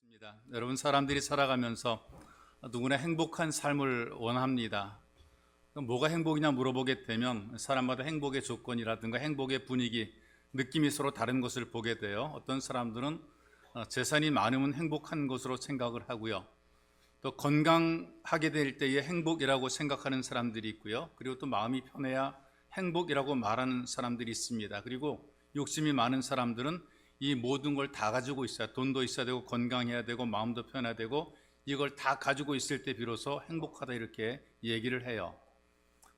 있습니다. 여러분, 사람들이 살아가면서 누구나 행복한 삶을 원합니다. 그럼 뭐가 행복이냐 물어보게 되면 사람마다 행복의 조건이라든가 행복의 분위기, 느낌이 서로 다른 것을 보게 돼요. 어떤 사람들은 재산이 많으면 행복한 것으로 생각을 하고요. 또 건강하게 될 때의 행복이라고 생각하는 사람들이 있고요. 그리고 또 마음이 편해야 행복이라고 말하는 사람들이 있습니다. 그리고 욕심이 많은 사람들은 이 모든 걸 다 가지고 있어야, 돈도 있어야 되고 건강해야 되고 마음도 편해야 되고 이걸 다 가지고 있을 때 비로소 행복하다, 이렇게 얘기를 해요.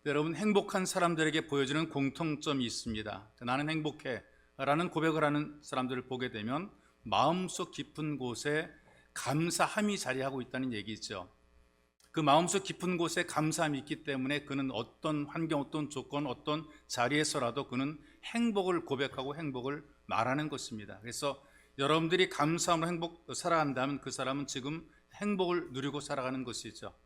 여러분, 행복한 사람들에게 보여주는 공통점이 있습니다. 나는 행복해 라는 고백을 하는 사람들을 보게 되면 마음속 깊은 곳에 감사함이 자리하고 있다는 얘기죠. 그 마음속 깊은 곳에 감사함이 있기 때문에 그는 어떤 환경, 어떤 조건, 어떤 자리에서라도 그는 행복을 고백하고 행복을 말하는 것입니다. 그래서 여러분들이 감사함으로 살아간다면 그 사람은 지금 행복을 누리고 살아가는 것이죠.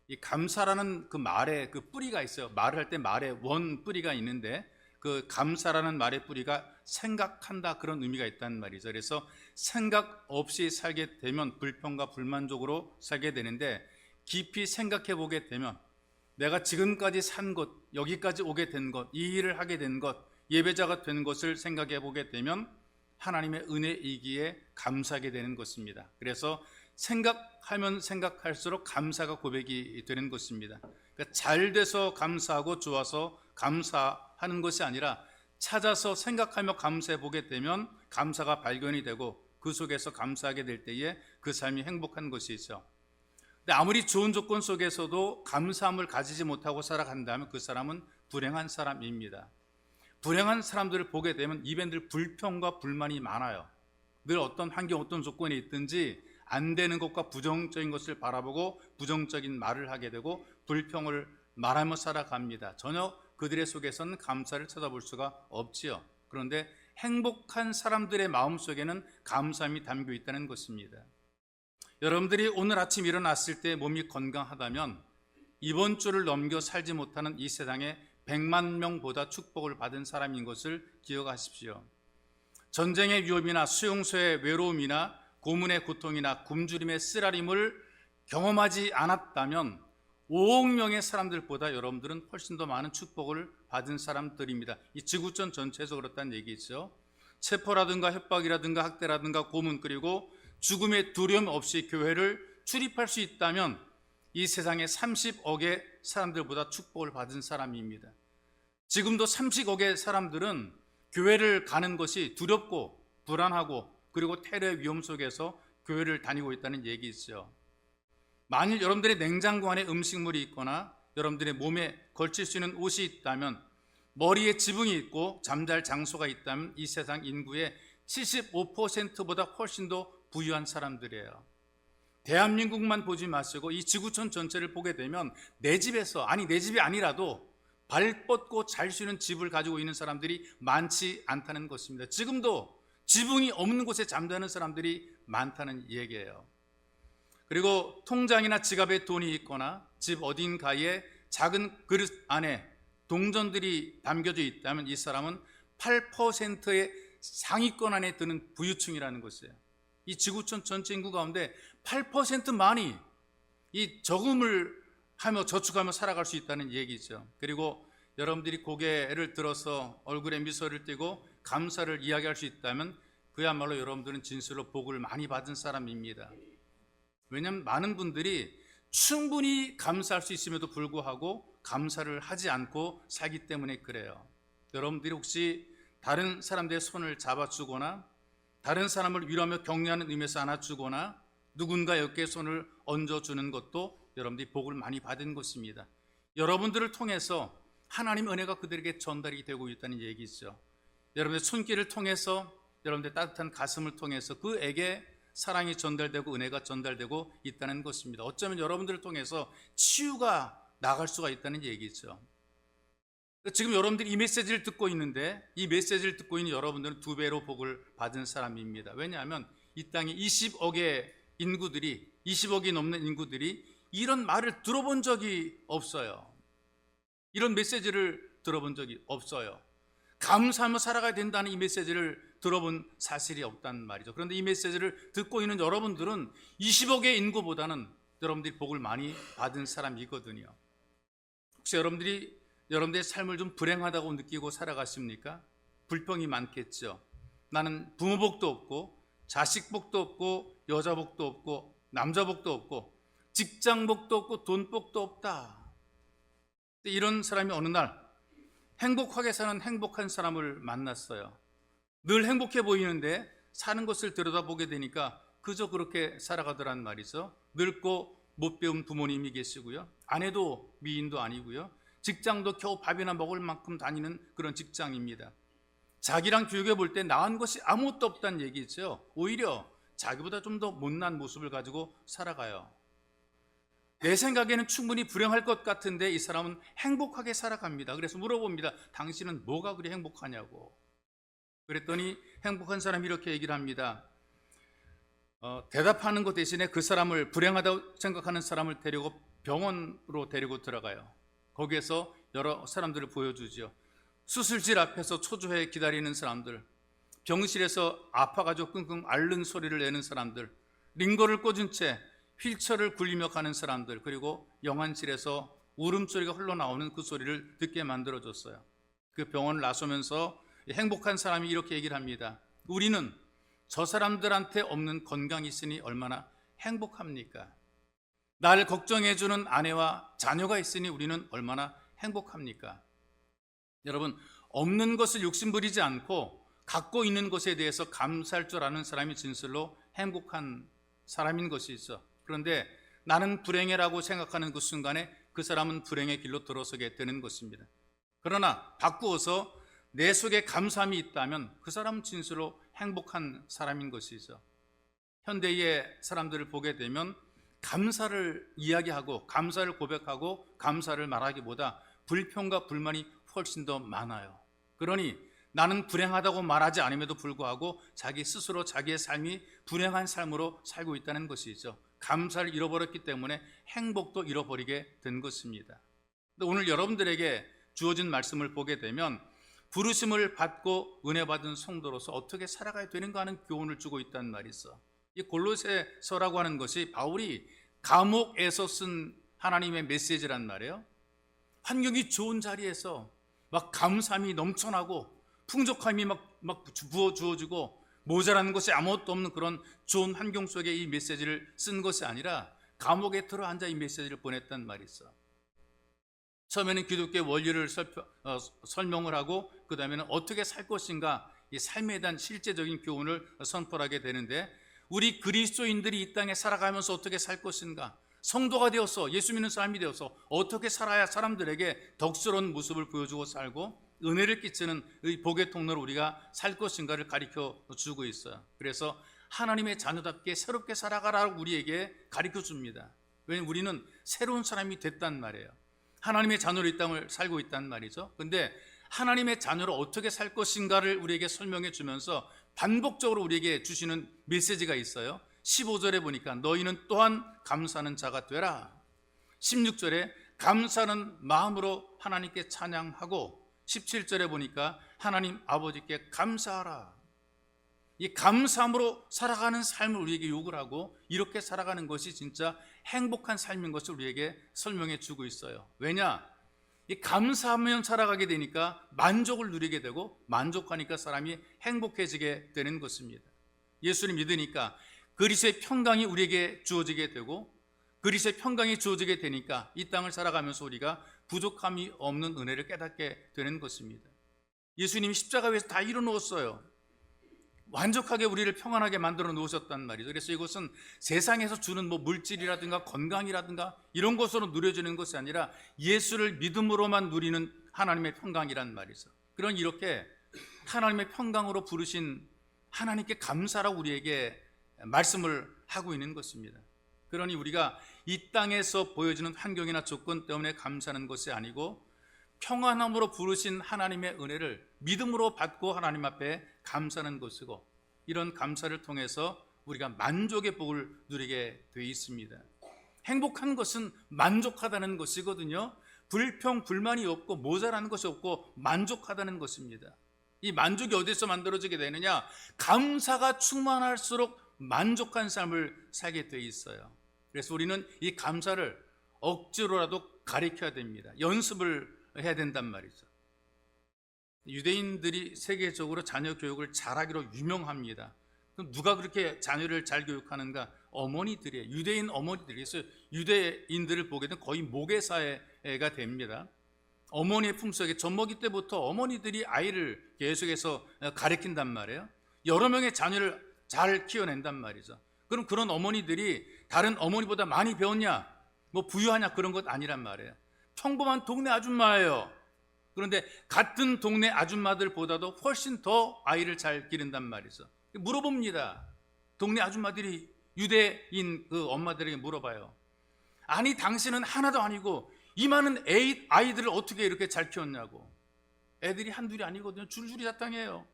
이 감사라는 그 말에 그 뿌리가 있어요. 말을 할 때 말에 원 뿌리가 있는데 그 감사라는 말의 뿌리가 생각한다, 그런 의미가 있다는 말이죠. 그래서 생각 없이 살게 되면 불평과 불만족으로 살게 되는데, 깊이 생각해 보게 되면 내가 지금까지 산 것, 여기까지 오게 된 것, 이 일을 하게 된 것, 예배자가 된 것을 생각해 보게 되면 하나님의 은혜이기에 감사하게 되는 것입니다. 그래서 생각하면 생각할수록 감사가 고백이 되는 것입니다. 그러니까 잘 돼서 감사하고 좋아서 감사하는 것이 아니라 찾아서 생각하며 감사해 보게 되면 감사가 발견이 되고 그 속에서 감사하게 될 때에 그 삶이 행복한 것이죠. 근데 아무리 좋은 조건 속에서도 감사함을 가지지 못하고 살아간다면 그 사람은 불행한 사람입니다. 불행한 사람들을 보게 되면 입에 늘 불평과 불만이 많아요. 늘 어떤 환경, 어떤 조건이 있든지 안 되는 것과 부정적인 것을 바라보고 부정적인 말을 하게 되고 불평을 말하며 살아갑니다. 전혀 그들의 속에서는 감사를 찾아볼 수가 없지요. 그런데 행복한 사람들의 마음속에는 감사함이 담겨 있다는 것입니다. 여러분들이 오늘 아침 일어났을 때 몸이 건강하다면 이번 주를 넘겨 살지 못하는 이 세상에 100만 명보다 축복을 받은 사람인 것을 기억하십시오. 전쟁의 위험이나 수용소의 외로움이나 고문의 고통이나 굶주림의 쓰라림을 경험하지 않았다면 5억 명의 사람들보다 여러분들은 훨씬 더 많은 축복을 받은 사람들입니다. 이 지구촌 전체에서 그렇다는 얘기죠. 체포라든가 협박이라든가 학대라든가 고문, 그리고 죽음의 두려움 없이 교회를 출입할 수 있다면 이 세상에 30억의 사람들보다 축복을 받은 사람입니다. 지금도 30억의 사람들은 교회를 가는 것이 두렵고 불안하고 그리고 테러의 위험 속에서 교회를 다니고 있다는 얘기죠. 만일 여러분들의 냉장고 안에 음식물이 있거나 여러분들의 몸에 걸칠 수 있는 옷이 있다면, 머리에 지붕이 있고 잠잘 장소가 있다면 이 세상 인구의 75%보다 훨씬 더 부유한 사람들이에요. 대한민국만 보지 마시고 이 지구촌 전체를 보게 되면 내 집에서, 아니 내 집이 아니라도 발 뻗고 잘 수 있는 집을 가지고 있는 사람들이 많지 않다는 것입니다. 지금도 지붕이 없는 곳에 잠자는 사람들이 많다는 얘기예요. 그리고 통장이나 지갑에 돈이 있거나 집 어딘가에 작은 그릇 안에 동전들이 담겨져 있다면 이 사람은 8%의 상위권 안에 드는 부유층이라는 것이에요. 이 지구촌 전체 인구 가운데 8%만이 이 저금을 하며 저축하며 살아갈 수 있다는 얘기죠. 그리고 여러분들이 고개를 들어서 얼굴에 미소를 띠고 감사를 이야기할 수 있다면 그야말로 여러분들은 진실로 복을 많이 받은 사람입니다. 왜냐하면 많은 분들이 충분히 감사할 수 있음에도 불구하고 감사를 하지 않고 살기 때문에 그래요. 여러분들이 혹시 다른 사람들의 손을 잡아주거나 다른 사람을 위로하며 격려하는 의미에서 안아주거나 누군가 어깨에 손을 얹어주는 것도 여러분들이 복을 많이 받은 것입니다. 여러분들을 통해서 하나님 은혜가 그들에게 전달이 되고 있다는 얘기죠. 여러분의 손길을 통해서, 여러분의 따뜻한 가슴을 통해서 그에게 사랑이 전달되고 은혜가 전달되고 있다는 것입니다. 어쩌면 여러분들을 통해서 치유가 나갈 수가 있다는 얘기죠. 지금 여러분들이 이 메시지를 듣고 있는데 이 메시지를 듣고 있는 여러분들은 2배로 복을 받은 사람입니다. 왜냐하면 이 땅에 20억의 인구들이, 20억이 넘는 인구들이 이런 말을 들어본 적이 없어요. 이런 메시지를 들어본 적이 없어요. 감사하며 살아가야 된다는 이 메시지를 들어본 사실이 없단 말이죠. 그런데 이 메시지를 듣고 있는 여러분들은 20억의 인구보다는 여러분들이 복을 많이 받은 사람이거든요. 혹시 여러분들의 삶을 좀 불행하다고 느끼고 살아가십니까? 불평이 많겠죠. 나는 부모 복도 없고 자식 복도 없고 여자 복도 없고 남자 복도 없고 직장 복도 없고 돈 복도 없다. 이런 사람이 어느 날 행복하게 사는 행복한 사람을 만났어요. 늘 행복해 보이는데 사는 것을 들여다보게 되니까 그저 그렇게 살아가더란 말이죠. 늙고 못 배운 부모님이 계시고요. 아내도 미인도 아니고요. 직장도 겨우 밥이나 먹을 만큼 다니는 그런 직장입니다. 자기랑 비교해 볼 때 나은 것이 아무것도 없다는 얘기죠. 오히려 자기보다 좀 더 못난 모습을 가지고 살아가요. 내 생각에는 충분히 불행할 것 같은데 이 사람은 행복하게 살아갑니다. 그래서 물어봅니다. 당신은 뭐가 그리 행복하냐고. 그랬더니 행복한 사람이 이렇게 얘기를 합니다. 대답하는 것 대신에 그 사람을 불행하다고 생각하는 사람을 데리고 병원으로 데리고 들어가요. 거기에서 여러 사람들을 보여주죠. 수술실 앞에서 초조해 기다리는 사람들, 병실에서 아파가지고 끙끙 앓는 소리를 내는 사람들, 링거를 꽂은 채 휠체어를 굴리며 가는 사람들, 그리고 영안실에서 울음소리가 흘러나오는 그 소리를 듣게 만들어줬어요. 그 병원을 나서면서 행복한 사람이 이렇게 얘기를 합니다. 우리는 저 사람들한테 없는 건강이 있으니 얼마나 행복합니까? 날 걱정해주는 아내와 자녀가 있으니 우리는 얼마나 행복합니까? 여러분, 없는 것을 욕심부리지 않고 갖고 있는 것에 대해서 감사할 줄 아는 사람이 진실로 행복한 사람인 것이 있어. 그런데 나는 불행해라고 생각하는 그 순간에 그 사람은 불행의 길로 들어서게 되는 것입니다. 그러나 바꾸어서 내 속에 감사함이 있다면 그 사람은 진실로 행복한 사람인 것이죠. 현대의 사람들을 보게 되면 감사를 이야기하고 감사를 고백하고 감사를 말하기보다 불평과 불만이 훨씬 더 많아요. 그러니 나는 불행하다고 말하지 않음에도 불구하고 자기 스스로 자기의 삶이 불행한 삶으로 살고 있다는 것이죠. 감사를 잃어버렸기 때문에 행복도 잃어버리게 된 것입니다. 오늘 여러분들에게 주어진 말씀을 보게 되면 부르심을 받고 은혜 받은 성도로서 어떻게 살아가야 되는가 하는 교훈을 주고 있다는 말이 있어. 이 골로새서라고 하는 것이 바울이 감옥에서 쓴 하나님의 메시지란 말이에요. 환경이 좋은 자리에서 막 감사함이 넘쳐나고 풍족함이 막 부어주어지고 모자라는 것이 아무것도 없는 그런 좋은 환경 속에 이 메시지를 쓴 것이 아니라 감옥에 들어앉아 이 메시지를 보냈단 말이 있어. 처음에는 기독교의 원리를 설명을 하고 그 다음에는 어떻게 살 것인가, 이 삶에 대한 실제적인 교훈을 선포하게 되는데, 우리 그리스도인들이 이 땅에 살아가면서 어떻게 살 것인가, 성도가 되어서 예수 믿는 사람이 되어서 어떻게 살아야 사람들에게 덕스러운 모습을 보여주고 살고 은혜를 끼치는 이 복의 통로로 우리가 살 것인가를 가르쳐 주고 있어요. 그래서 하나님의 자녀답게 새롭게 살아가라고 우리에게 가르쳐 줍니다. 왜냐하면 우리는 새로운 사람이 됐단 말이에요. 하나님의 자녀로 이 땅을 살고 있단 말이죠. 그런데 하나님의 자녀로 어떻게 살 것인가를 우리에게 설명해 주면서 반복적으로 우리에게 주시는 메시지가 있어요. 15절에 보니까 너희는 또한 감사하는 자가 되라. 16절에 감사하는 마음으로 하나님께 찬양하고, 17절에 보니까 하나님 아버지께 감사하라. 이 감사함으로 살아가는 삶을 우리에게 요구를 하고, 이렇게 살아가는 것이 진짜 행복한 삶인 것을 우리에게 설명해 주고 있어요. 왜냐? 이 감사하면 살아가게 되니까 만족을 누리게 되고, 만족하니까 사람이 행복해지게 되는 것입니다. 예수를 믿으니까 그리스도의 평강이 우리에게 주어지게 되고, 그리스도의 평강이 주어지게 되니까 이 땅을 살아가면서 우리가 부족함이 없는 은혜를 깨닫게 되는 것입니다. 예수님이 십자가 위에서 다 이뤄놓았어요. 완벽하게 우리를 평안하게 만들어 놓으셨단 말이죠. 그래서 이것은 세상에서 주는 물질이라든가 건강이라든가 이런 것으로 누려지는 것이 아니라 예수를 믿음으로만 누리는 하나님의 평강이란 말이죠. 그런 이렇게 하나님의 평강으로 부르신 하나님께 감사라고 우리에게 말씀을 하고 있는 것입니다. 그러니 우리가 이 땅에서 보여지는 환경이나 조건 때문에 감사하는 것이 아니고 평안함으로 부르신 하나님의 은혜를 믿음으로 받고 하나님 앞에 감사하는 것이고, 이런 감사를 통해서 우리가 만족의 복을 누리게 되어 있습니다. 행복한 것은 만족하다는 것이거든요. 불평, 불만이 없고 모자라는 것이 없고 만족하다는 것입니다. 이 만족이 어디서 만들어지게 되느냐? 감사가 충만할수록 만족한 삶을 살게 돼 있어요. 그래서 우리는 이 감사를 억지로라도 가르쳐야 됩니다. 연습을 해야 된단 말이죠. 유대인들이 세계적으로 자녀 교육을 잘하기로 유명합니다. 그럼 누가 그렇게 자녀를 잘 교육하는가? 어머니들이에요. 유대인 어머니들이. 그래서 유대인들을 보게 되면 거의 모계사회가 됩니다. 어머니의 품속에 젖먹이 때부터 어머니들이 아이를 계속해서 가르친단 말이에요. 여러 명의 자녀를 잘 키워낸단 말이죠. 그럼 그런 어머니들이 다른 어머니보다 많이 배웠냐? 뭐 부유하냐? 그런 것 아니란 말이에요. 평범한 동네 아줌마예요. 그런데 같은 동네 아줌마들보다도 훨씬 더 아이를 잘 기른단 말이죠. 물어봅니다. 동네 아줌마들이 유대인 그 엄마들에게 물어봐요. 아니 당신은 하나도 아니고 이 많은 아이들을 어떻게 이렇게 잘 키웠냐고. 애들이 한둘이 아니거든요. 줄줄이 자탕해요.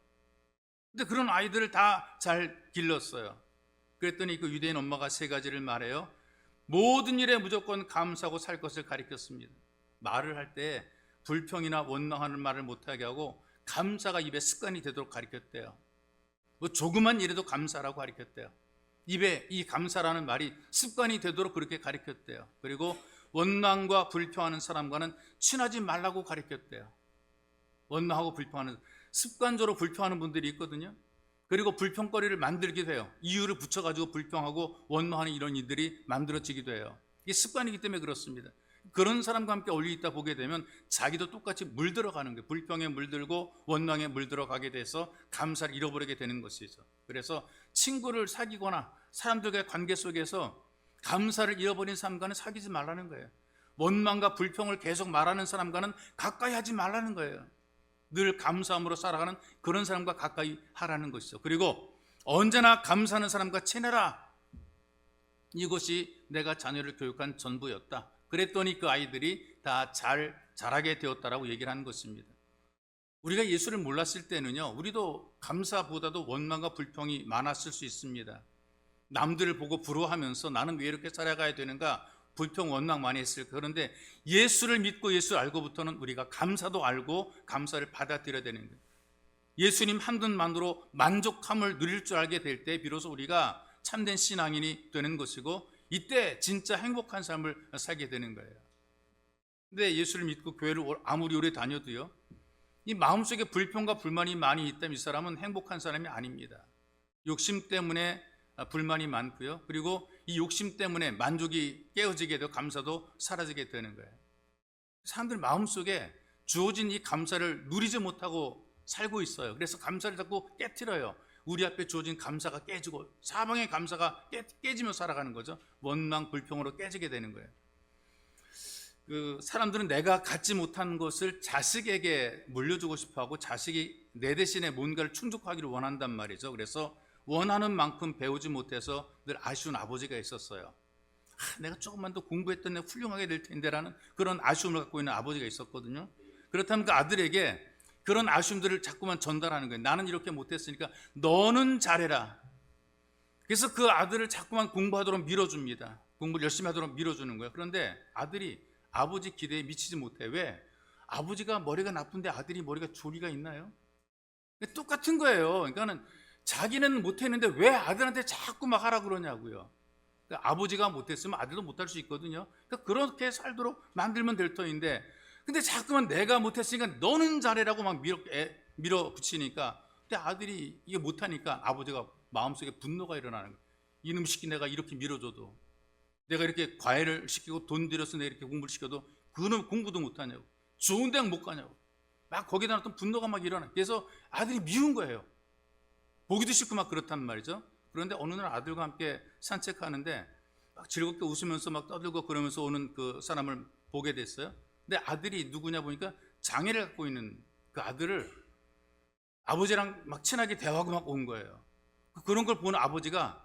근데 그런 아이들을 다 잘 길렀어요. 그랬더니 그 유대인 엄마가 세 가지를 말해요. 모든 일에 무조건 감사하고 살 것을 가르쳤습니다. 말을 할 때 불평이나 원망하는 말을 못하게 하고 감사가 입에 습관이 되도록 가르쳤대요. 뭐 조그만 일에도 감사라고 가르쳤대요. 입에 이 감사라는 말이 습관이 되도록 그렇게 가르쳤대요. 그리고 원망과 불평하는 사람과는 친하지 말라고 가르쳤대요. 원망하고 불평하는, 습관적으로 불평하는 분들이 있거든요. 그리고 불평거리를 만들기도 해요. 이유를 붙여가지고 불평하고 원망하는 이런 일들이 만들어지기도 해요. 이게 습관이기 때문에 그렇습니다. 그런 사람과 함께 어울려 있다 보게 되면 자기도 똑같이 물들어가는 거예요. 불평에 물들고 원망에 물들어가게 돼서 감사를 잃어버리게 되는 것이죠. 그래서 친구를 사귀거나 사람들과의 관계 속에서 감사를 잃어버린 사람과는 사귀지 말라는 거예요. 원망과 불평을 계속 말하는 사람과는 가까이 하지 말라는 거예요. 늘 감사함으로 살아가는 그런 사람과 가까이 하라는 것이죠. 그리고 언제나 감사하는 사람과 친해라. 이것이 내가 자녀를 교육한 전부였다. 그랬더니 그 아이들이 다 자라게 되었다라고 얘기를 하는 것입니다. 우리가 예수를 몰랐을 때는요, 우리도 감사보다도 원망과 불평이 많았을 수 있습니다. 남들을 보고 부러워하면서 나는 왜 이렇게 살아가야 되는가, 불평 원망 많이 했을까. 그런데 예수를 믿고 예수를 알고부터는 우리가 감사도 알고 감사를 받아들여야 되는 거예요. 예수님 한 분만으로 만족함을 누릴 줄 알게 될 때 비로소 우리가 참된 신앙인이 되는 것이고, 이때 진짜 행복한 삶을 살게 되는 거예요. 근데 예수를 믿고 교회를 아무리 오래 다녀도요, 이 마음속에 불평과 불만이 많이 있다면 이 사람은 행복한 사람이 아닙니다. 욕심 때문에 불만이 많고요. 그리고 이 욕심 때문에 만족이 깨어지게 되고 감사도 사라지게 되는 거예요. 사람들 마음속에 주어진 이 감사를 누리지 못하고 살고 있어요. 그래서 감사를 자꾸 깨트려요. 우리 앞에 주어진 감사가 깨지고 사방의 감사가 깨지며 살아가는 거죠. 원망, 불평으로 깨지게 되는 거예요. 사람들은 내가 갖지 못한 것을 자식에게 물려주고 싶어하고 자식이 내 대신에 뭔가를 충족하기를 원한단 말이죠. 그래서 원하는 만큼 배우지 못해서 늘 아쉬운 아버지가 있었어요. 내가 조금만 더 공부했던 내 훌륭하게 될 텐데라는 그런 아쉬움을 갖고 있는 아버지가 있었거든요. 그렇다면 그 아들에게 그런 아쉬움들을 자꾸만 전달하는 거예요. 나는 이렇게 못했으니까 너는 잘해라. 그래서 그 아들을 자꾸만 공부하도록 밀어줍니다. 공부를 열심히 하도록 밀어주는 거예요. 그런데 아들이 아버지 기대에 미치지 못해. 왜? 아버지가 머리가 나쁜데 아들이 머리가 조리가 있나요? 똑같은 거예요. 그러니까는 자기는 못했는데 왜 아들한테 자꾸 막 하라 그러냐고요. 그러니까 아버지가 못했으면 아들도 못할 수 있거든요. 그러니까 그렇게 살도록 만들면 될 터인데, 근데 자꾸만 내가 못했으니까 너는 잘해라고 막 밀어붙이니까, 근데 아들이 이게 못하니까 아버지가 마음속에 분노가 일어나는 거예요. 이놈 시키 내가 이렇게 밀어줘도, 내가 이렇게 과외를 시키고 돈 들여서 내가 이렇게 공부를 시켜도 그놈 공부도 못하냐고, 좋은 대학 못 가냐고, 막 거기다 어떤 분노가 막 일어나. 그래서 아들이 미운 거예요. 보기도 싫고 막 그렇단 말이죠. 그런데 어느 날 아들과 함께 산책하는데 막 즐겁게 웃으면서 막 떠들고 그러면서 오는 그 사람을 보게 됐어요. 근데 아들이 누구냐 보니까 장애를 갖고 있는 그 아들을 아버지랑 막 친하게 대화하고 막 온 거예요. 그런 걸 보는 아버지가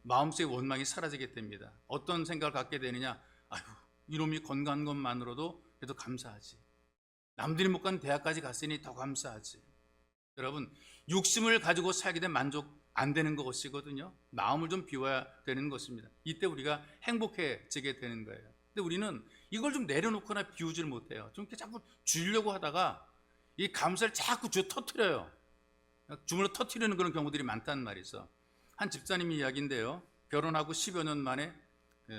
마음속의 원망이 사라지게 됩니다. 어떤 생각을 갖게 되느냐, 아유, 이놈이 건강한 것만으로도 그래도 감사하지. 남들이 못 간 대학까지 갔으니 더 감사하지. 여러분, 욕심을 가지고 살게 되면 만족 안 되는 것이거든요. 마음을 좀 비워야 되는 것입니다. 이때 우리가 행복해지게 되는 거예요. 근데 우리는 이걸 좀 내려놓거나 비우질 못해요. 좀 이렇게 자꾸 주려고 하다가 이 감사를 자꾸 터뜨려요. 주물러 터뜨리는 그런 경우들이 많다는 말이죠. 한 집사님 이야기인데요. 결혼하고 10여 년 만에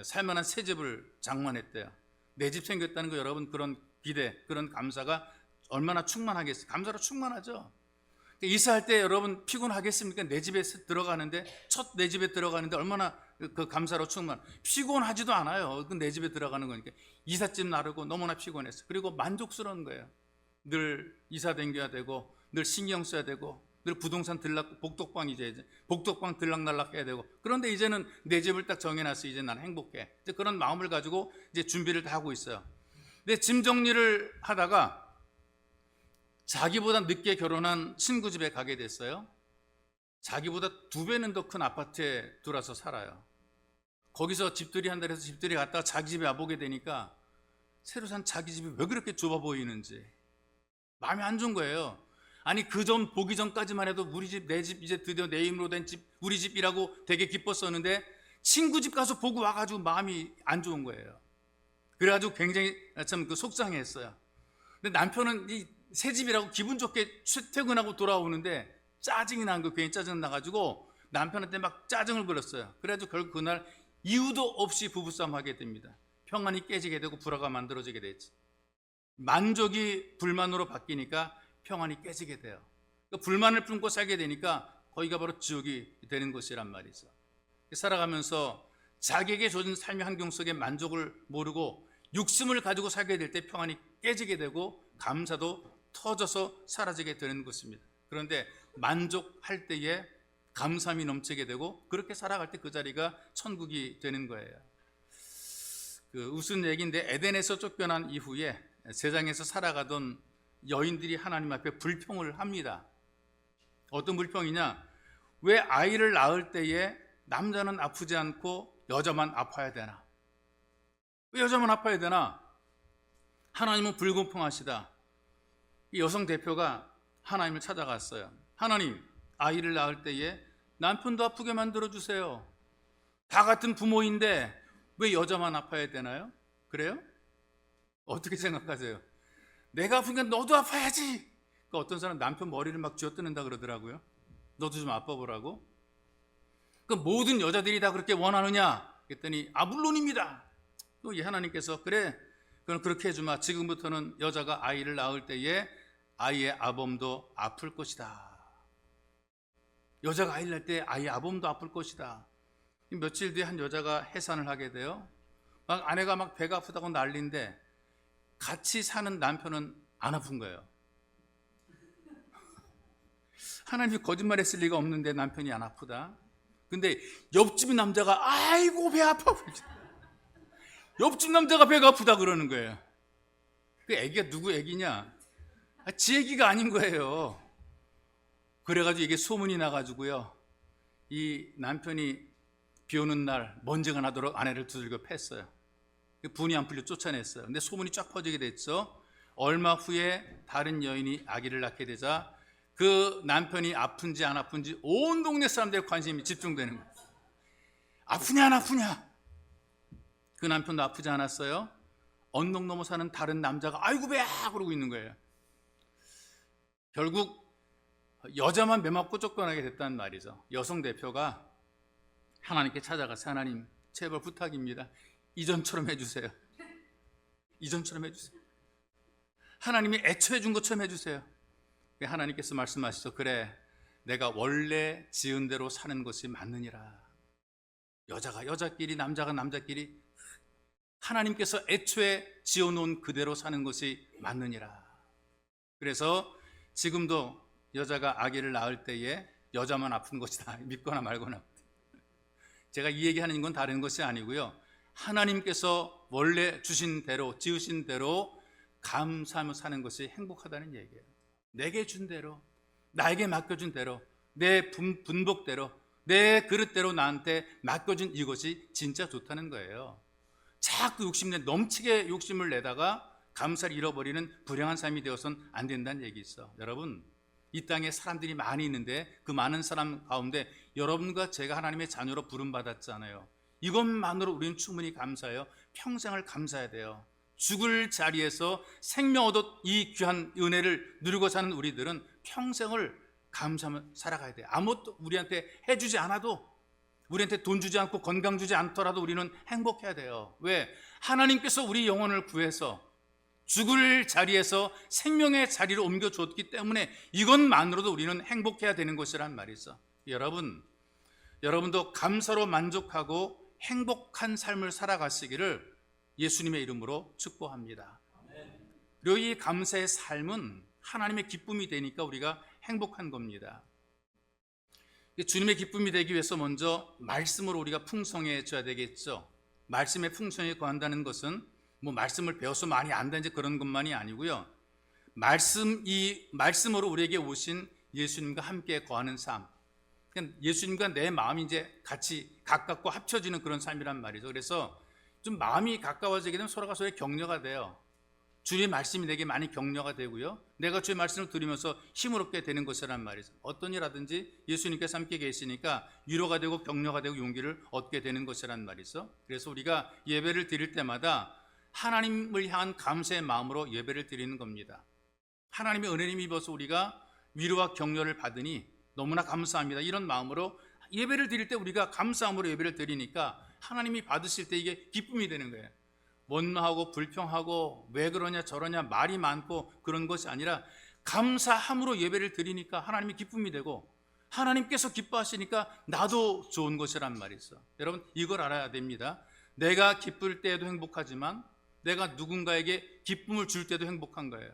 살만한 새 집을 장만했대요. 내 집 생겼다는 거 여러분, 그런 기대, 그런 감사가 얼마나 충만하겠어요. 감사로 충만하죠. 이사할 때 여러분 피곤하겠습니까? 내 집에 들어가는데, 첫 내 집에 들어가는데 얼마나 그 감사로 충만. 피곤하지도 않아요. 내 집에 들어가는 거니까. 이삿짐 나르고 너무나 피곤했어. 그리고 만족스러운 거예요. 늘 이사 댕겨야 되고, 늘 신경 써야 되고, 늘 부동산 복덕방 이제 복덕방 들락날락 해야 되고. 그런데 이제는 내 집을 딱 정해놨어. 이제 난 행복해. 이제 그런 마음을 가지고 이제 준비를 다 하고 있어요. 근데 짐 정리를 하다가 자기보다 늦게 결혼한 친구 집에 가게 됐어요. 자기보다 2배는 더 큰 아파트에 들어와서 살아요. 거기서 집들이 한다 해서 집들이 갔다가 자기 집에 와보게 되니까 새로 산 자기 집이 왜 그렇게 좁아 보이는지 마음이 안 좋은 거예요. 아니, 그 전 보기 전까지만 해도 우리 집, 내 집, 이제 드디어 내 이름으로 된 집, 우리 집이라고 되게 기뻤었는데 친구 집 가서 보고 와가지고 마음이 안 좋은 거예요. 그래가지고 굉장히 참 속상했어요. 근데 남편은 이 새 집이라고 기분 좋게 퇴근하고 돌아오는데 짜증이 난 거, 괜히 짜증 나가지고 남편한테 막 짜증을 부렸어요. 그래가지고 결국 그날 이유도 없이 부부싸움 하게 됩니다. 평안이 깨지게 되고 불화가 만들어지게 됐지. 만족이 불만으로 바뀌니까 평안이 깨지게 돼요. 그러니까 불만을 품고 살게 되니까 거기가 바로 지옥이 되는 것이란 말이죠. 살아가면서 자기에게 주어진 삶의 환경 속에 만족을 모르고 욕심을 가지고 살게 될 때 평안이 깨지게 되고 감사도 터져서 사라지게 되는 것입니다. 그런데 만족할 때에 감사함이 넘치게 되고 그렇게 살아갈 때 그 자리가 천국이 되는 거예요. 웃은 얘기인데, 에덴에서 쫓겨난 이후에 세상에서 살아가던 여인들이 하나님 앞에 불평을 합니다. 어떤 불평이냐? 왜 아이를 낳을 때에 남자는 아프지 않고 여자만 아파야 되나? 왜 여자만 아파야 되나? 하나님은 불공평하시다. 이 여성 대표가 하나님을 찾아갔어요. 하나님, 아이를 낳을 때에 남편도 아프게 만들어주세요. 다 같은 부모인데 왜 여자만 아파야 되나요? 그래요? 어떻게 생각하세요? 내가 아프니까 너도 아파야지. 그러니까 어떤 사람 남편 머리를 막 쥐어뜯는다 그러더라고요. 너도 좀 아파보라고. 그 모든 여자들이 다 그렇게 원하느냐? 그랬더니 물론입니다. 또 이 하나님께서 그래, 그럼 그렇게 해주마. 지금부터는 여자가 아이를 낳을 때에 아이의 아범도 아플 것이다. 여자가 아이를 낳을 때 아이의 아범도 아플 것이다. 며칠 뒤에 한 여자가 해산을 하게 돼요. 막 아내가 막 배가 아프다고 난리인데 같이 사는 남편은 안 아픈 거예요. 하나님이 거짓말했을 리가 없는데 남편이 안 아프다. 근데 옆집 남자가 아이고 배 아파. 옆집 남자가 배가 아프다 그러는 거예요. 그 애기가 누구 애기냐? 지 애기가 아닌 거예요. 그래가지고 이게 소문이 나가지고요, 이 남편이 비 오는 날 먼지가 나도록 아내를 두들겨 팼어요. 분이 안 풀려 쫓아냈어요. 근데 소문이 쫙 퍼지게 됐죠. 얼마 후에 다른 여인이 아기를 낳게 되자 그 남편이 아픈지 안 아픈지 온 동네 사람들의 관심이 집중되는 거예요. 아프냐 안 아프냐? 그 남편도 아프지 않았어요. 언덕 넘어 사는 다른 남자가 아이고 배야 그러고 있는 거예요. 결국 여자만 매맞고 쫓겨나게 됐다는 말이죠. 여성 대표가 하나님께 찾아가서 하나님 제발 부탁입니다. 이전처럼 해주세요. 이전처럼 해주세요. 하나님이 애초에 준 것처럼 해주세요. 하나님께서 말씀하시죠. 그래, 내가 원래 지은 대로 사는 것이 맞느니라. 여자가 여자끼리 남자가 남자끼리 하나님께서 애초에 지어놓은 그대로 사는 것이 맞느니라. 그래서 지금도 여자가 아기를 낳을 때에 여자만 아픈 것이다. 믿거나 말거나. 제가 이 얘기하는 건 다른 것이 아니고요, 하나님께서 원래 주신 대로 지으신 대로 감사하며 사는 것이 행복하다는 얘기예요. 내게 준 대로, 나에게 맡겨준 대로, 내 분복대로, 내 그릇대로 나한테 맡겨준 이것이 진짜 좋다는 거예요. 자꾸 넘치게 욕심을 내다가 감사를 잃어버리는 불행한 삶이 되어서는 안 된다는 얘기 있어. 여러분, 이 땅에 사람들이 많이 있는데 그 많은 사람 가운데 여러분과 제가 하나님의 자녀로 부름받았잖아요. 이것만으로 우리는 충분히 감사해요. 평생을 감사해야 돼요. 죽을 자리에서 생명 얻어 이 귀한 은혜를 누리고 사는 우리들은 평생을 감사하며 살아가야 돼요. 아무것도 우리한테 해주지 않아도, 우리한테 돈 주지 않고 건강 주지 않더라도 우리는 행복해야 돼요. 왜? 하나님께서 우리 영혼을 구해서 죽을 자리에서 생명의 자리로 옮겨줬기 때문에 이것만으로도 우리는 행복해야 되는 것이란 말이죠. 여러분도 감사로 만족하고 행복한 삶을 살아가시기를 예수님의 이름으로 축복합니다. 그리고 이 감사의 삶은 하나님의 기쁨이 되니까 우리가 행복한 겁니다. 주님의 기쁨이 되기 위해서 먼저 말씀으로 우리가 풍성해져야 되겠죠. 말씀의 풍성에 거한다는 것은 뭐 말씀을 배워서 많이 안다 이제 그런 것만이 아니고요. 말씀으로 우리에게 오신 예수님과 함께 거하는 삶. 그러니까 예수님과 내 마음이 이제 같이 가깝고 합쳐지는 그런 삶이란 말이죠. 그래서 좀 마음이 가까워지게 되면 서로가 서로의 격려가 돼요. 주의 말씀이 내게 많이 격려가 되고요. 내가 주의 말씀을 들으면서 힘을 얻게 되는 것이란 말이죠. 어떤 일하든지 예수님께서 함께 계시니까 위로가 되고 격려가 되고 용기를 얻게 되는 것이란 말이죠. 그래서 우리가 예배를 드릴 때마다 하나님을 향한 감사의 마음으로 예배를 드리는 겁니다. 하나님의 은혜를 입어서 우리가 위로와 격려를 받으니 너무나 감사합니다. 이런 마음으로 예배를 드릴 때 우리가 감사함으로 예배를 드리니까 하나님이 받으실 때 이게 기쁨이 되는 거예요. 원망하고 불평하고 왜 그러냐 저러냐 말이 많고 그런 것이 아니라 감사함으로 예배를 드리니까 하나님이 기쁨이 되고 하나님께서 기뻐하시니까 나도 좋은 것이란 말이 있어. 여러분 이걸 알아야 됩니다. 내가 기쁠 때에도 행복하지만 내가 누군가에게 기쁨을 줄 때도 행복한 거예요.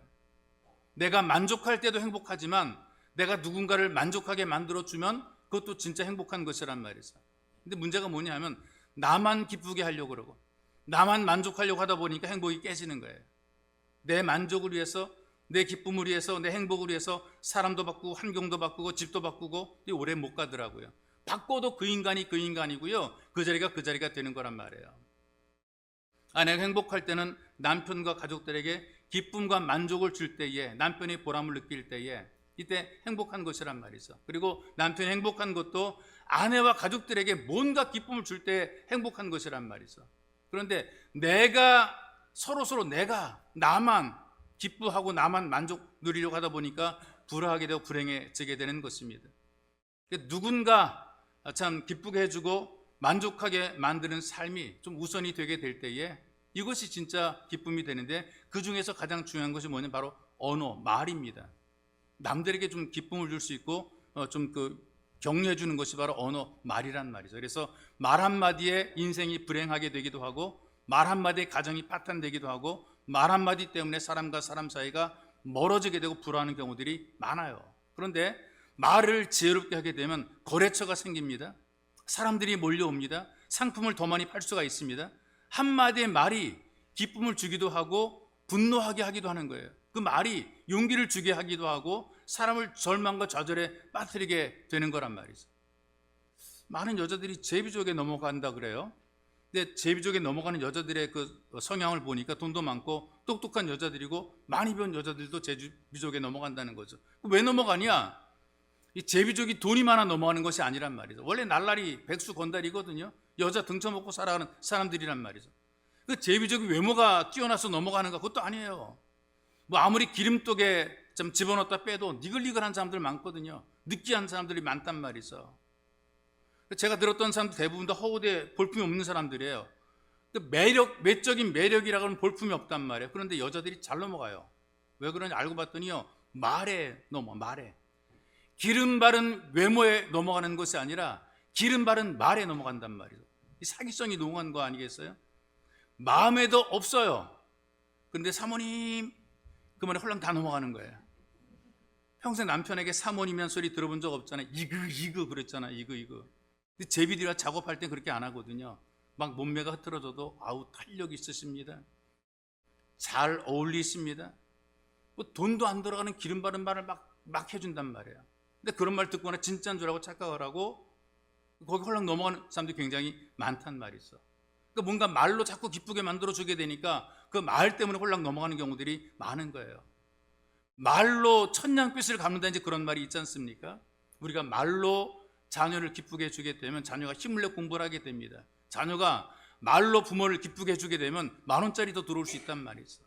내가 만족할 때도 행복하지만 내가 누군가를 만족하게 만들어주면 그것도 진짜 행복한 것이란 말이죠. 근데 문제가 뭐냐 하면 나만 기쁘게 하려고 그러고 나만 만족하려고 하다 보니까 행복이 깨지는 거예요. 내 만족을 위해서, 내 기쁨을 위해서, 내 행복을 위해서 사람도 바꾸고 환경도 바꾸고 집도 바꾸고 오래 못 가더라고요. 바꿔도 그 인간이 그 인간이고요. 그 자리가 그 자리가 되는 거란 말이에요. 내가 행복할 때는 남편과 가족들에게 기쁨과 만족을 줄 때에, 남편이 보람을 느낄 때에 이때 행복한 것이란 말이죠. 그리고 남편이 행복한 것도 아내와 가족들에게 뭔가 기쁨을 줄 때 행복한 것이란 말이죠. 그런데 내가 서로 내가 나만 기뻐하고 나만 만족 누리려고 하다 보니까 불화하게 되고 불행해지게 되는 것입니다. 누군가 참 기쁘게 해주고 만족하게 만드는 삶이 좀 우선이 되게 될 때에 이것이 진짜 기쁨이 되는데 그 중에서 가장 중요한 것이 뭐냐면 바로 언어, 말입니다. 남들에게 좀 기쁨을 줄 수 있고 좀 격려해 주는 것이 바로 언어, 말이란 말이죠. 그래서 말 한마디에 인생이 불행하게 되기도 하고 말 한마디에 가정이 파탄되기도 하고 말 한마디 때문에 사람과 사람 사이가 멀어지게 되고 불화하는 경우들이 많아요. 그런데 말을 지혜롭게 하게 되면 거래처가 생깁니다. 사람들이 몰려옵니다. 상품을 더 많이 팔 수가 있습니다. 한마디의 말이 기쁨을 주기도 하고 분노하게 하기도 하는 거예요. 그 말이 용기를 주게 하기도 하고 사람을 절망과 좌절에 빠뜨리게 되는 거란 말이죠. 많은 여자들이 제비족에 넘어간다 그래요. 근데 제비족에 넘어가는 여자들의 그 성향을 보니까 돈도 많고 똑똑한 여자들이고 많이 배운 여자들도 제비족에 넘어간다는 거죠. 왜 넘어가냐? 이 제비족이 돈이 많아 넘어가는 것이 아니란 말이죠. 원래 날라리 백수 건달이거든요. 여자 등쳐먹고 살아가는 사람들이란 말이죠. 그 제비족이 외모가 뛰어나서 넘어가는가? 그것도 아니에요. 뭐 아무리 기름독에 좀 집어넣었다 빼도 니글니글한 사람들 많거든요. 느끼한 사람들이 많단 말이죠. 제가 들었던 사람들 대부분 다 허우대 볼품이 없는 사람들이에요. 외적인 매력이라고 하는 볼품이 없단 말이에요. 그런데 여자들이 잘 넘어가요. 왜 그러냐 알고 봤더니요. 말에 기름 바른 외모에 넘어가는 것이 아니라 기름 바른 말에 넘어간단 말이죠. 이 사기성이 농한 거 아니겠어요? 마음에도 없어요. 그런데 사모님 그 말에 홀랑 다 넘어가는 거예요. 평생 남편에게 사모님이란 소리 들어본 적 없잖아요. 이거 그랬잖아요. 이거. 근데 제비들이가 작업할 때 그렇게 안 하거든요. 막 몸매가 흐트러져도 탄력 있으십니다. 잘 어울리십니다. 뭐 돈도 안 들어가는 기름 바른 말을 막 해준단 말이에요. 근데 그런 말 듣거나 진짜인 줄 알고 착각을 하고 거기 홀랑 넘어가는 사람들이 굉장히 많단 말이죠. 그러니까 뭔가 말로 자꾸 기쁘게 만들어주게 되니까 그 말 때문에 홀랑 넘어가는 경우들이 많은 거예요. 말로 천냥빛을 갚는다 이제 그런 말이 있지 않습니까? 우리가 말로 자녀를 기쁘게 해주게 되면 자녀가 힘을 내 공부를 하게 됩니다. 자녀가 말로 부모를 기쁘게 해주게 되면 10,000원짜리 더 들어올 수 있단 말이죠.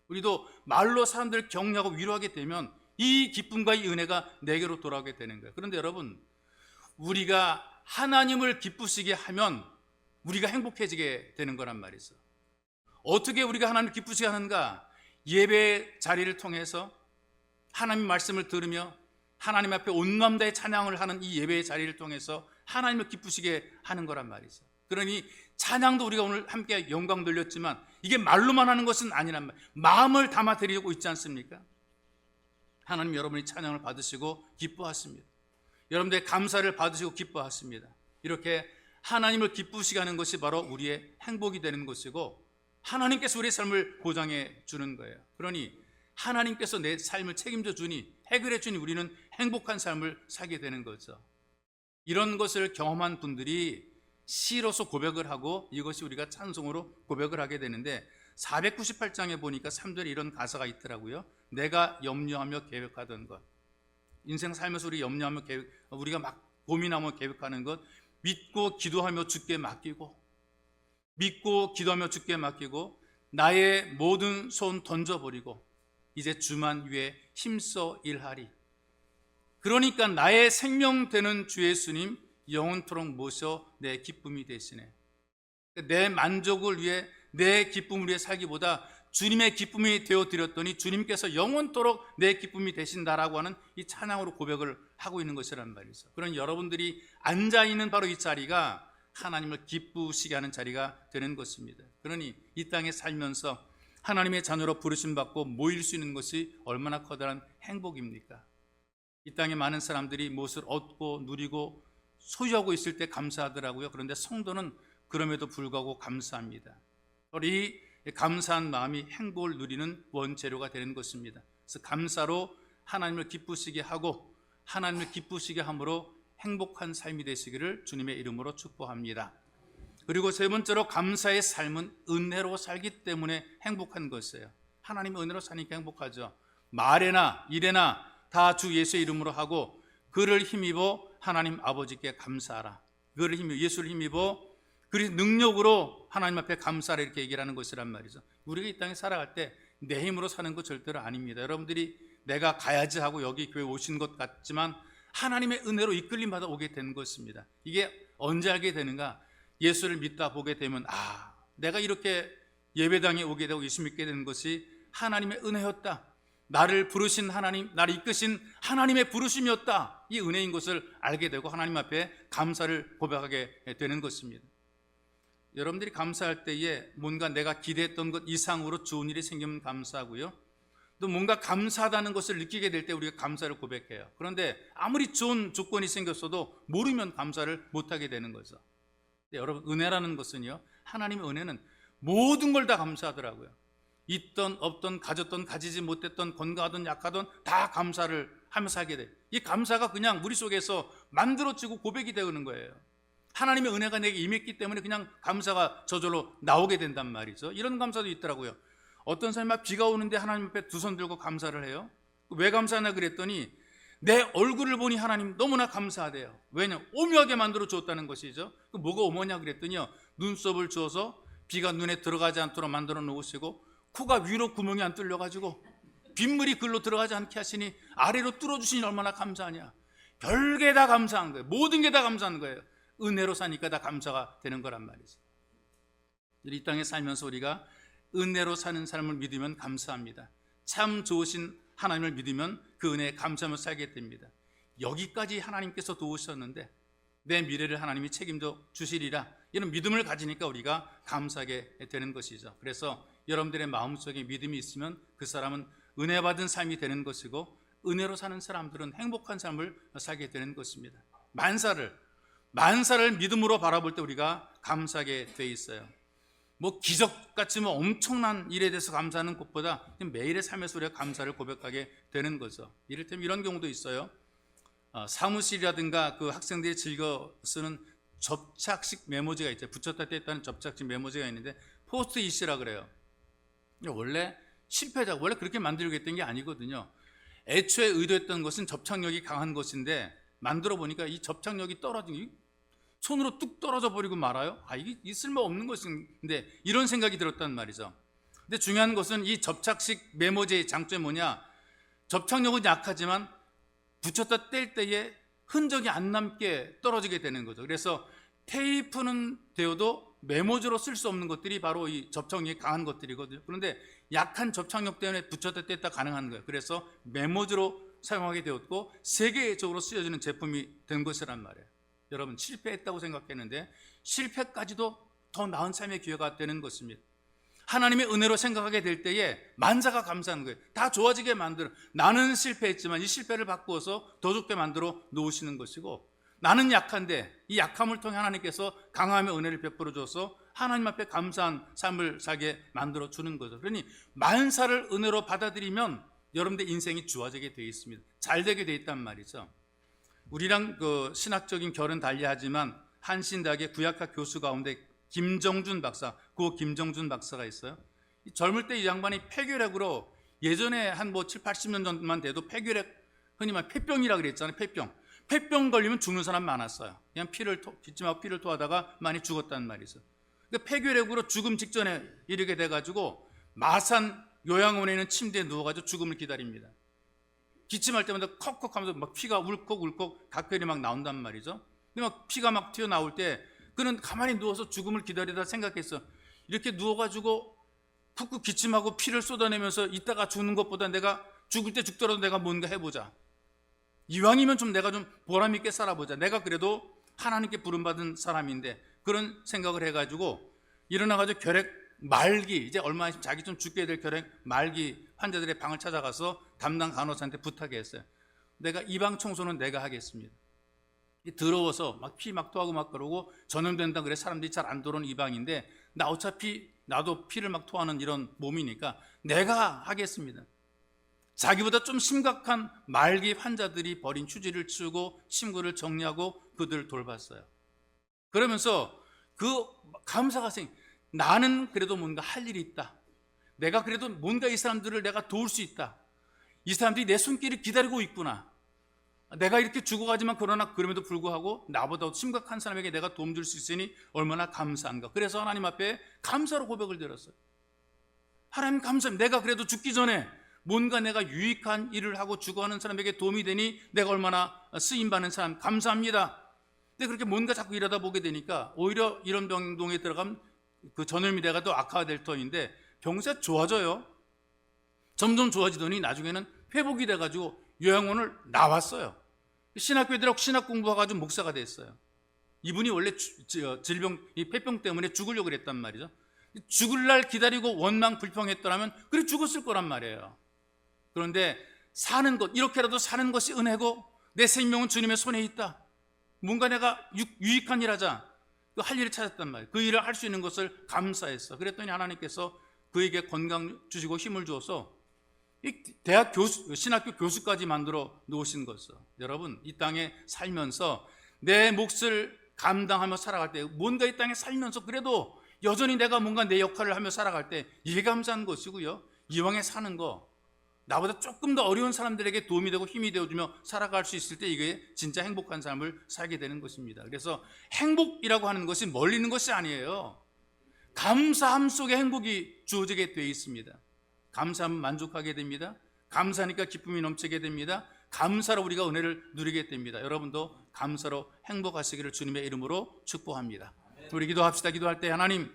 우리도 말로 사람들을 격려하고 위로하게 되면 이 기쁨과 이 은혜가 내게로 돌아오게 되는 거예요. 그런데 여러분, 우리가 하나님을 기쁘시게 하면 우리가 행복해지게 되는 거란 말이죠. 어떻게 우리가 하나님을 기쁘시게 하는가? 예배 자리를 통해서 하나님 말씀을 들으며 하나님 앞에 온 마음 다해 찬양을 하는 이 예배의 자리를 통해서 하나님을 기쁘시게 하는 거란 말이죠. 그러니 찬양도 우리가 오늘 함께 영광 돌렸지만 이게 말로만 하는 것은 아니란 말이에요. 마음을 담아 드리고 있지 않습니까? 하나님, 여러분이 찬양을 받으시고 기뻐하십니다. 여러분들의 감사를 받으시고 기뻐하십니다. 이렇게 하나님을 기쁘시게 하는 것이 바로 우리의 행복이 되는 것이고 하나님께서 우리의 삶을 보장해 주는 거예요. 그러니 하나님께서 내 삶을 책임져 주니, 해결해 주니 우리는 행복한 삶을 살게 되는 거죠. 이런 것을 경험한 분들이 시로서 고백을 하고 이것이 우리가 찬송으로 고백을 하게 되는데 498장에 보니까 3절에 이런 가사가 있더라고요. 내가 염려하며 계획하던 것, 인생 살면서 우리 염려하며 우리가 막 고민하며 계획하는 것, 믿고 기도하며 주께 맡기고, 믿고 기도하며 주께 맡기고 나의 모든 손 던져버리고 이제 주만 위에 힘써 일하리. 그러니까 나의 생명 되는 주 예수님 영원토록 모셔 내 기쁨이 되시네. 내 만족을 위해, 내 기쁨을 위해 살기보다 주님의 기쁨이 되어드렸더니 주님께서 영원토록 내 기쁨이 되신다라고 하는 이 찬양으로 고백을 하고 있는 것이란 말이죠. 그런 여러분들이 앉아있는 바로 이 자리가 하나님을 기쁘시게 하는 자리가 되는 것입니다. 그러니 이 땅에 살면서 하나님의 자녀로 부르심받고 모일 수 있는 것이 얼마나 커다란 행복입니까? 이 땅에 많은 사람들이 무엇을 얻고 누리고 소유하고 있을 때 감사하더라고요. 그런데 성도는 그럼에도 불구하고 감사합니다. 이 감사한 마음이 행복을 누리는 원재료가 되는 것입니다. 그래서 감사로 하나님을 기쁘시게 하고 하나님을 기쁘시게 함으로 행복한 삶이 되시기를 주님의 이름으로 축복합니다. 그리고 세 번째로, 감사의 삶은 은혜로 살기 때문에 행복한 것이에요. 하나님의 은혜로 사니까 행복하죠. 말에나 일에나 다 주 예수의 이름으로 하고 그를 힘입어 하나님 아버지께 감사하라. 그를 힘입어, 예수를 힘입어 그리스 능력으로 하나님 앞에 감사하라, 이렇게 얘기를 하는 것이란 말이죠. 우리가 이 땅에 살아갈 때 내 힘으로 사는 것 절대로 아닙니다. 여러분들이 내가 가야지 하고 여기 교회 오신 것 같지만 하나님의 은혜로 이끌림 받아 오게 된 것입니다. 이게 언제 알게 되는가? 예수를 믿다 보게 되면 내가 이렇게 예배당에 오게 되고 예수 믿게 되는 것이 하나님의 은혜였다. 나를 부르신 하나님, 나를 이끄신 하나님의 부르심이었다. 이 은혜인 것을 알게 되고 하나님 앞에 감사를 고백하게 되는 것입니다. 여러분들이 감사할 때에 뭔가 내가 기대했던 것 이상으로 좋은 일이 생기면 감사하고요. 또 뭔가 감사하다는 것을 느끼게 될 때 우리가 감사를 고백해요. 그런데 아무리 좋은 조건이 생겼어도 모르면 감사를 못하게 되는 거죠. 여러분, 은혜라는 것은요, 하나님의 은혜는 모든 걸 다 감사하더라고요. 있던 없던 가졌던 가지지 못했던 건강하던 약하던 다 감사를 하면서 하게 돼요. 이 감사가 그냥 머릿속에서 만들어지고 고백이 되는 거예요. 하나님의 은혜가 내게 임했기 때문에 그냥 감사가 저절로 나오게 된단 말이죠. 이런 감사도 있더라고요. 어떤 사람이 막 비가 오는데 하나님 앞에 두 손 들고 감사를 해요. 왜 감사하나 그랬더니 내 얼굴을 보니 하나님 너무나 감사하대요. 왜냐? 오묘하게 만들어 줬다는 것이죠. 뭐가 오묘냐 그랬더니요, 눈썹을 주어서 비가 눈에 들어가지 않도록 만들어 놓으시고 코가 위로 구멍이 안 뚫려가지고 빗물이 글로 들어가지 않게 하시니 아래로 뚫어주시니 얼마나 감사하냐. 별게 다 감사한 거예요. 모든 게 다 감사한 거예요. 은혜로 사니까 다 감사가 되는 거란 말이죠. 이 땅에 살면서 우리가 은혜로 사는 삶을 믿으면 감사합니다. 참 좋으신 하나님을 믿으면 그 은혜에 감사하며 살게 됩니다. 여기까지 하나님께서 도우셨는데 내 미래를 하나님이 책임져 주시리라, 이런 믿음을 가지니까 우리가 감사하게 되는 것이죠. 그래서 여러분들의 마음속에 믿음이 있으면 그 사람은 은혜 받은 삶이 되는 것이고, 은혜로 사는 사람들은 행복한 삶을 살게 되는 것입니다. 만사를 믿음으로 바라볼 때 우리가 감사하게 돼 있어요. 뭐 기적같이 뭐 엄청난 일에 대해서 감사하는 것보다 매일의 삶에서 우리가 감사를 고백하게 되는 거죠. 이를테면 이런 경우도 있어요. 사무실이라든가 그 학생들이 즐겨 쓰는 접착식 메모지가 있죠. 붙였다 뗐다는 접착식 메모지가 있는데 포스트잇이라 그래요. 원래 실패자가 원래 그렇게 만들려고 했던 게 아니거든요. 애초에 의도했던 것은 접착력이 강한 것인데 만들어 보니까 이 접착력이 떨어진 게 손으로 뚝 떨어져 버리고 말아요? 이게 쓸모없는 것인데, 이런 생각이 들었단 말이죠. 근데 중요한 것은 이 접착식 메모제의 장점이 뭐냐? 접착력은 약하지만 붙였다 뗄 때에 흔적이 안 남게 떨어지게 되는 거죠. 그래서 테이프는 되어도 메모지로 쓸 수 없는 것들이 바로 이 접착력이 강한 것들이거든요. 그런데 약한 접착력 때문에 붙였다 뗐다 가능한 거예요. 그래서 메모지로 사용하게 되었고 세계적으로 쓰여지는 제품이 된 것이란 말이에요. 여러분, 실패했다고 생각했는데 실패까지도 더 나은 삶의 기회가 되는 것입니다. 하나님의 은혜로 생각하게 될 때에 만사가 감사한 거예요. 다 좋아지게 만들어, 나는 실패했지만 이 실패를 바꾸어서 더 좋게 만들어 놓으시는 것이고, 나는 약한데 이 약함을 통해 하나님께서 강함의 은혜를 베풀어 줘서 하나님 앞에 감사한 삶을 살게 만들어 주는 거죠. 그러니 만사를 은혜로 받아들이면 여러분들 인생이 좋아지게 되어 있습니다. 잘 되게 되어 있단 말이죠. 우리랑 그 신학적인 결은 달리하지만 한신대학의 구약학 교수 가운데 김정준 박사, 고 김정준 박사가 있어요. 젊을 때 이 양반이 폐결핵으로, 예전에 한 7, 80년 전만 돼도 폐결핵, 흔히 말 폐병이라 그랬잖아요. 폐병 걸리면 죽는 사람 많았어요. 그냥 기침하고 피를 토하다가 많이 죽었단 말이죠. 그러니까 폐결핵으로 죽음 직전에 이르게 돼가지고 마산 요양원에 있는 침대에 누워가지고 죽음을 기다립니다. 기침할 때마다 컥컥 하면서 막 피가 울컥울컥 각별이 막 나온단 말이죠. 근데 막 피가 막 튀어나올 때 그는 가만히 누워서 죽음을 기다리다 생각했어. 이렇게 누워가지고 푹푹 기침하고 피를 쏟아내면서 있다가 죽는 것보다 내가 죽을 때 죽더라도 내가 뭔가 해보자. 이왕이면 내가 좀 보람 있게 살아보자. 내가 그래도 하나님께 부름받은 사람인데, 그런 생각을 해가지고 일어나가지고 결핵 말기, 이제 얼마 있으면 자기 좀 죽게 될 결핵 말기 환자들의 방을 찾아가서 담당 간호사한테 부탁했어요. 내가 이 방 청소는 내가 하겠습니다. 더러워서 막 피 막 토하고 막 그러고 전염된다 그래 사람들이 잘 안 들어오는 이 방인데, 나 어차피 나도 피를 막 토하는 이런 몸이니까 내가 하겠습니다. 자기보다 좀 심각한 말기 환자들이 버린 휴지를 치우고 침구를 정리하고 그들을 돌봤어요. 그러면서 그 감사가 나는 그래도 뭔가 할 일이 있다. 내가 그래도 뭔가 이 사람들을 내가 도울 수 있다. 이 사람들이 내 손길을 기다리고 있구나. 내가 이렇게 죽어가지만 그러나 그럼에도 불구하고 나보다 심각한 사람에게 내가 도움 줄 수 있으니 얼마나 감사한가. 그래서 하나님 앞에 감사로 고백을 드렸어요. 하나님 감사합니다. 내가 그래도 죽기 전에 뭔가 내가 유익한 일을 하고 죽어가는 사람에게 도움이 되니 내가 얼마나 쓰임받는 사람, 감사합니다. 근데 그렇게 뭔가 자꾸 일하다 보게 되니까 오히려 이런 병동에 들어가면 그 전염이 돼가 또 악화될 터인데 병세 좋아져요. 점점 좋아지더니 나중에는 회복이 돼가지고 요양원을 나왔어요. 신학교들하고 신학 공부해가지고 목사가 됐어요. 이분이 원래 질병, 이 폐병 때문에 죽으려고 그랬단 말이죠. 죽을 날 기다리고 원망 불평했더라면 그래 죽었을 거란 말이에요. 그런데 사는 것, 이렇게라도 사는 것이 은혜고 내 생명은 주님의 손에 있다. 뭔가 내가 유익한 일 하자. 할 일을 찾았단 말이에요. 그 일을 할 수 있는 것을 감사했어. 그랬더니 하나님께서 그에게 건강 주시고 힘을 주어서 이 대학 교수, 신학교 교수까지 만들어 놓으신 것이죠. 여러분, 이 땅에 살면서 내 몫을 감당하며 살아갈 때, 뭔가 이 땅에 살면서 그래도 여전히 내가 뭔가 내 역할을 하며 살아갈 때 이게 감사한 것이고요. 이왕에 사는 거, 나보다 조금 더 어려운 사람들에게 도움이 되고 힘이 되어주며 살아갈 수 있을 때 이게 진짜 행복한 삶을 살게 되는 것입니다. 그래서 행복이라고 하는 것이 멀리 있는 것이 아니에요. 감사함 속에 행복이 주어지게 되어 있습니다. 감사하면 만족하게 됩니다. 감사하니까 기쁨이 넘치게 됩니다. 감사로 우리가 은혜를 누리게 됩니다. 여러분도 감사로 행복하시기를 주님의 이름으로 축복합니다. 우리 기도합시다. 기도할 때 하나님,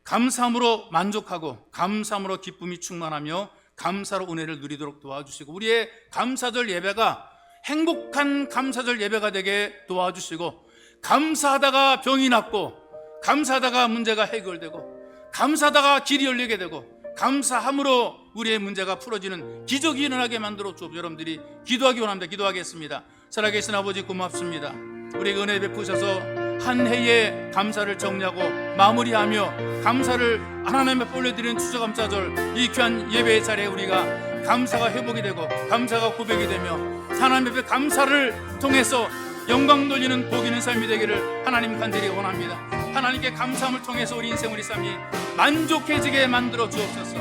감사함으로 만족하고 감사함으로 기쁨이 충만하며 감사로 은혜를 누리도록 도와주시고, 우리의 감사절 예배가 행복한 감사절 예배가 되게 도와주시고, 감사하다가 병이 낫고, 감사하다가 문제가 해결되고, 감사하다가 길이 열리게 되고, 감사함으로 우리의 문제가 풀어지는 기적이 일어나게 만들어 주옵소서. 여러분들이 기도하기 원합니다. 기도하겠습니다. 살아계신 아버지 고맙습니다. 우리에게 은혜 베푸셔서 한 해의 감사를 정리하고 마무리하며 감사를 하나님 앞에 올려드리는 추수감사절, 이 귀한 예배의 자리에 우리가 감사가 회복이 되고 감사가 고백이 되며 하나님 앞에 감사를 통해서 영광 돌리는 복 있는 삶이 되기를 하나님 간절히 원합니다. 하나님께 감사함을 통해서 우리 인생, 우리 삶이 만족해지게 만들어 주옵소서.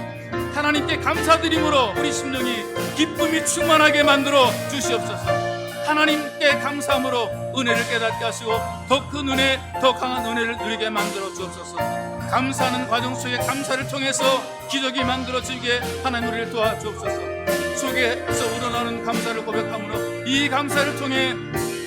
하나님께 감사드림으로 우리 심령이 기쁨이 충만하게 만들어 주시옵소서. 하나님께 감사함으로 은혜를 깨닫게 하시고 더 큰 은혜, 더 강한 은혜를 누리게 만들어 주옵소서. 감사하는 과정 속에 감사를 통해서 기적이 만들어지게 하나님 우리를 도와주옵소서. 속에서 우러나오는 감사를 고백함으로 이 감사를 통해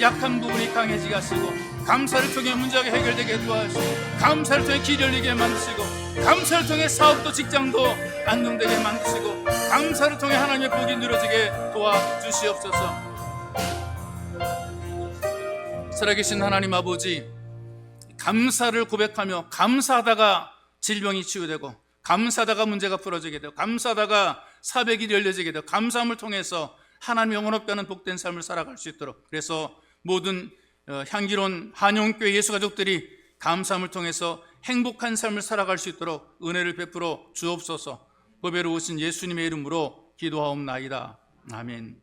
약한 부분이 강해지게 하시고, 감사를 통해 문제가 해결되게 도와주시고, 감사를 통해 길 열리게 만드시고, 감사를 통해 사업도 직장도 안정되게 만드시고, 감사를 통해 하나님의 복이 누려지게 도와주시옵소서. 살아계신 하나님 아버지, 감사를 고백하며 감사하다가 질병이 치유되고, 감사하다가 문제가 풀어지게 되고, 감사하다가 사백이 열려지게 되고, 감사함을 통해서 하나님 영원롭게 하는 복된 삶을 살아갈 수 있도록, 그래서 모든 향기로운 한영교회 예수가족들이 감사함을 통해서 행복한 삶을 살아갈 수 있도록 은혜를 베풀어 주옵소서. 보배로 오신 예수님의 이름으로 기도하옵나이다. 아멘.